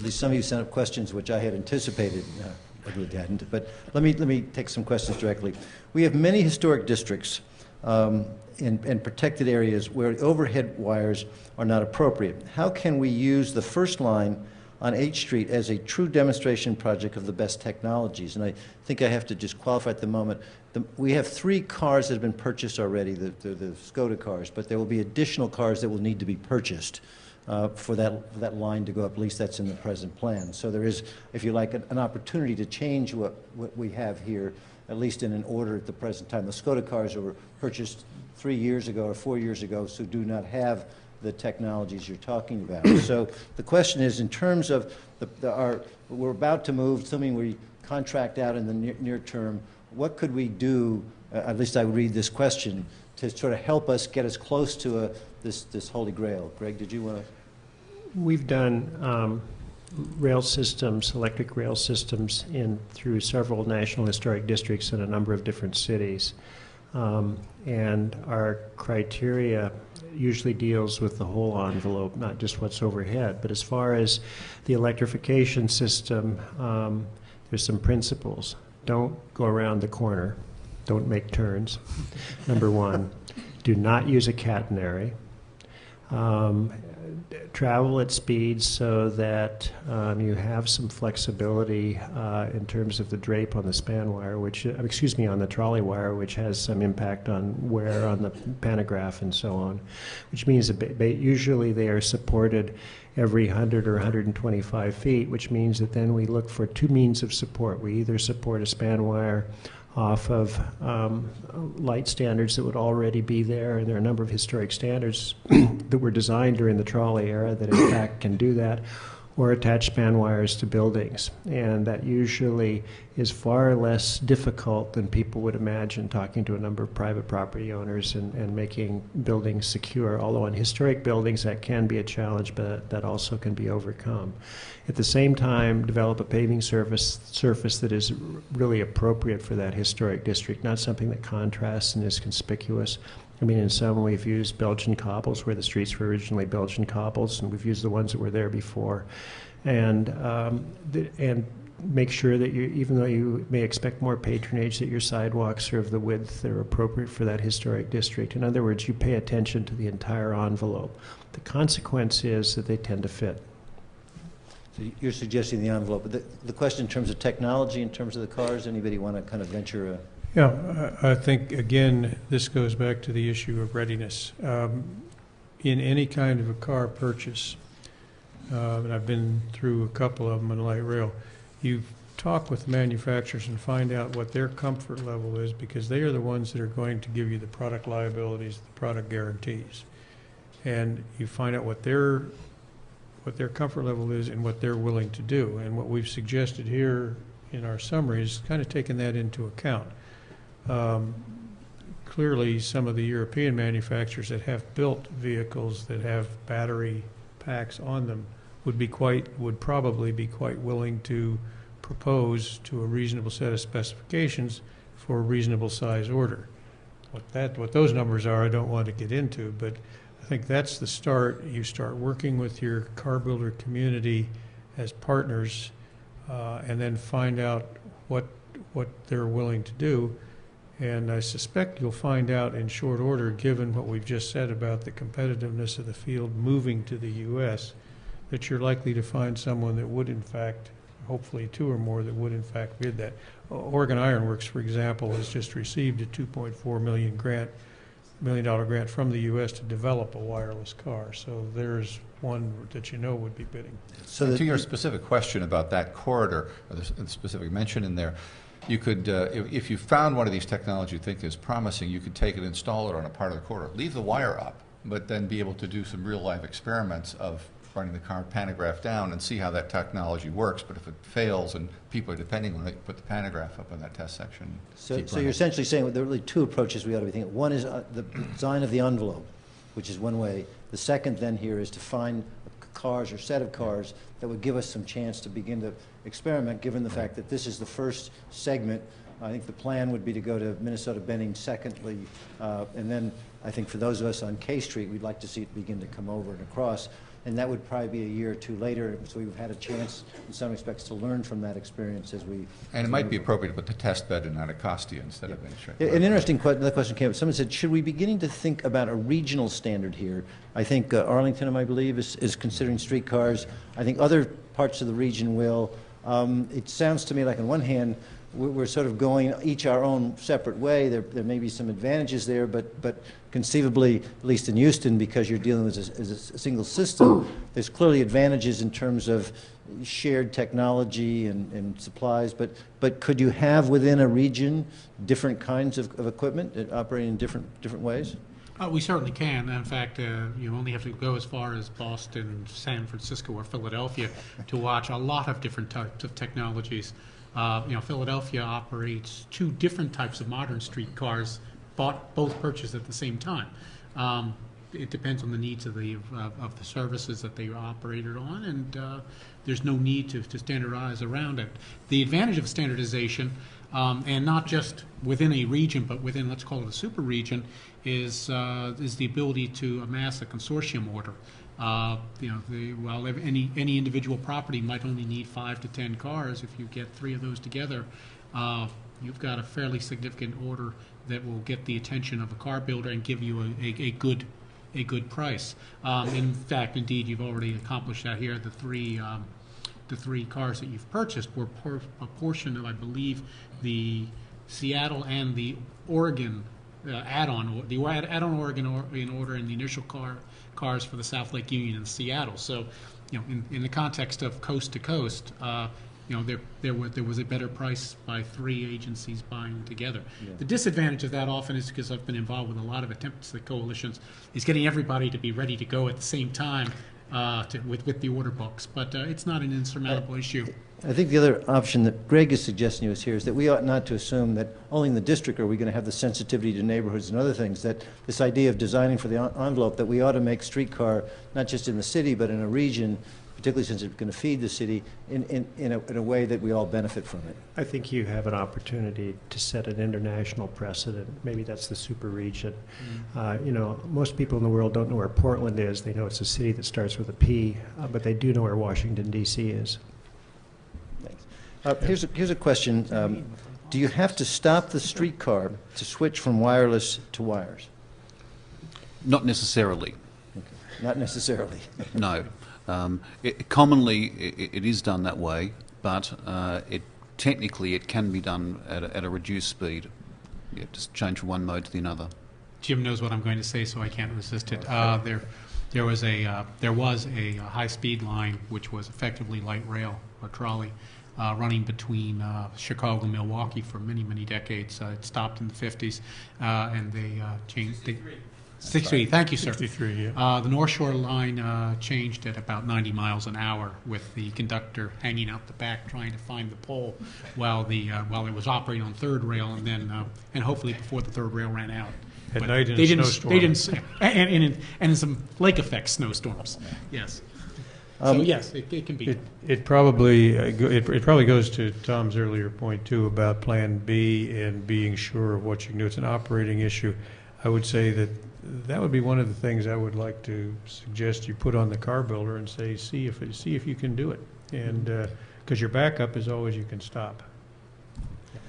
least some of you sent up questions which I had anticipated. I really hadn't, but let me take some questions directly. We have many historic districts and protected areas where overhead wires are not appropriate. How can we use the first line on H Street as a true demonstration project of the best technologies? And I think I have to just qualify at the moment. We have 3 cars that have been purchased already, the Skoda cars, but there will be additional cars that will need to be purchased for that line to go up. At least that's in the present plan. So there is, if you like, an opportunity to change what we have here, at least in an order at the present time. The Skoda cars were purchased 3 years ago or 4 years ago, so do not have the technologies you're talking about. So the question is, in terms of we're about to move, assuming we contract out in the near term, what could we do, at least I would read this question, to sort of help us get us close to this holy grail? Greg, did you want to? We've done rail systems, electric rail systems, through several national historic districts in a number of different cities. And our criteria usually deals with the whole envelope, not just what's overhead. But as far as the electrification system, there's some principles. Don't go around the corner. Don't make turns, number one. Do not use a catenary. Travel at speeds so that you have some flexibility in terms of the drape on the span wire, on the trolley wire, which has some impact on wear on the pantograph and so on, which means that usually they are supported every 100 or 125 feet, which means that then we look for 2 means of support. We either support a span wire off of light standards that would already be there, and there are a number of historic standards that were designed during the trolley era that in fact can do that, or attach span wires to buildings. And that usually is far less difficult than people would imagine, talking to a number of private property owners and making buildings secure, although in historic buildings that can be a challenge, but that also can be overcome. At the same time, develop a paving surface that is really appropriate for that historic district, not something that contrasts and is conspicuous. I mean, in some we've used Belgian cobbles where the streets were originally Belgian cobbles, and we've used the ones that were there before. And make sure that even though you may expect more patronage, that your sidewalks are of the width that are appropriate for that historic district. In other words, you pay attention to the entire envelope. The consequence is that they tend to fit. So you're suggesting the envelope. But the question in terms of technology, in terms of the cars, anybody want to kind of venture? Yeah, I think, again, this goes back to the issue of readiness. In any kind of a car purchase, and I've been through a couple of them on light rail, you talk with manufacturers and find out what their comfort level is, because they are the ones that are going to give you the product liabilities, the product guarantees. And you find out what their comfort level is and what they're willing to do. And what we've suggested here in our summary is kind of taking that into account. Clearly, some of the European manufacturers that have built vehicles that have battery packs on them would probably be quite willing to propose to a reasonable set of specifications for a reasonable size order. What those numbers are, I don't want to get into, but I think that's the start. You start working with your car builder community as partners, and then find out what they're willing to do. And I suspect you'll find out in short order, given what we've just said about the competitiveness of the field moving to the U.S., that you're likely to find someone that would in fact, hopefully 2 or more, that would in fact bid that. Oregon Iron Works, for example, has just received a $2.4 million grant from the U.S. to develop a wireless car. So there's one that you know would be bidding. So to your specific question about that corridor, or the specific mention in there, you could, if you found one of these technologies you think is promising, you could take it, install it on a part of the corridor, leave the wire up, but then be able to do some real-life experiments of running the car pantograph down and see how that technology works. But if it fails and people are depending on it, put the pantograph up on that test section. So you're essentially saying there are really 2 approaches we ought to be thinking. One is the design of the envelope, which is one way. The second then here is to find cars or set of cars that would give us some chance to begin to experiment, given the fact that this is the first segment. I think the plan would be to go to Minnesota Benning secondly, and then I think for those of us on K Street, we'd like to see it begin to come over and across. and that would probably be a year or two later. So we've had a chance, in some respects, to learn from that experience as we. And it might be appropriate to put the test bed in Anacostia instead of in Streetcar. An interesting another question came up. Someone said, should we be beginning to think about a regional standard here? I think Arlington, I believe, is considering streetcars. I think other parts of the region will. It sounds to me like on one hand, we're sort of going each our own separate way. There may be some advantages there, but conceivably, at least in Houston, because you're dealing with a single system, there's clearly advantages in terms of shared technology and supplies. But could you have within a region different kinds of equipment that operate in different ways? We certainly can. In fact, you only have to go as far as Boston, San Francisco, or Philadelphia to watch a lot of different types of technologies. Philadelphia operates 2 different types of modern streetcars, both purchased at the same time. It depends on the needs of the services that they are operated on, and there's no need to standardize around it. The advantage of standardization, and not just within a region, but within, let's call it a super region, is the ability to amass a consortium order. While any individual property might only need 5 to 10 cars, if you get 3 of those together, you've got a fairly significant order that will get the attention of a car builder and give you a good price. In fact, indeed, you've already accomplished that here. The three cars that you've purchased were a portion of, I believe, the Seattle and the Oregon add-on Oregon in order in the initial cars for the South Lake Union and Seattle. So, in the context of coast to coast, there was a better price by 3 agencies buying together. Yeah. The disadvantage of that often is, because I've been involved with a lot of attempts at coalitions, is getting everybody to be ready to go at the same time with the order books. But it's not an insurmountable issue. I think the other option that Greg is suggesting to us here is that we ought not to assume that only in the district are we going to have the sensitivity to neighborhoods and other things, that this idea of designing for the envelope, that we ought to make streetcar not just in the city but in a region, particularly since it's going to feed the city, in a way that we all benefit from it. I think you have an opportunity to set an international precedent. Maybe that's the super region. Most people in the world don't know where Portland is. They know it's a city that starts with a P, but they do know where Washington, D.C. is. Thanks. Here's a question. Do you have to stop the streetcar to switch from wireless to wires? Not necessarily. Okay. Not necessarily. No. Commonly, it is done that way, but technically it can be done at a reduced speed. Just change from one mode to the other. Jim knows what I'm going to say, so I can't resist it. There was a high-speed line which was effectively light rail or trolley running between Chicago and Milwaukee for many, many decades. It stopped in the 50s, and they changed. 63, thank you, sir. 63, yeah. The North Shore line changed at about 90 miles an hour, with the conductor hanging out the back trying to find the pole while it was operating on third rail, and then and hopefully before the third rail ran out. At But night in they a didn't, snowstorm. They didn't, and in some lake effect snowstorms. Yes. So yes, it can be. It probably goes to Tom's earlier point too about Plan B and being sure of what you can do. It's an operating issue. I would say that would be one of the things I would like to suggest you put on the car builder and say, see if you can do it, and because your backup is always you can stop.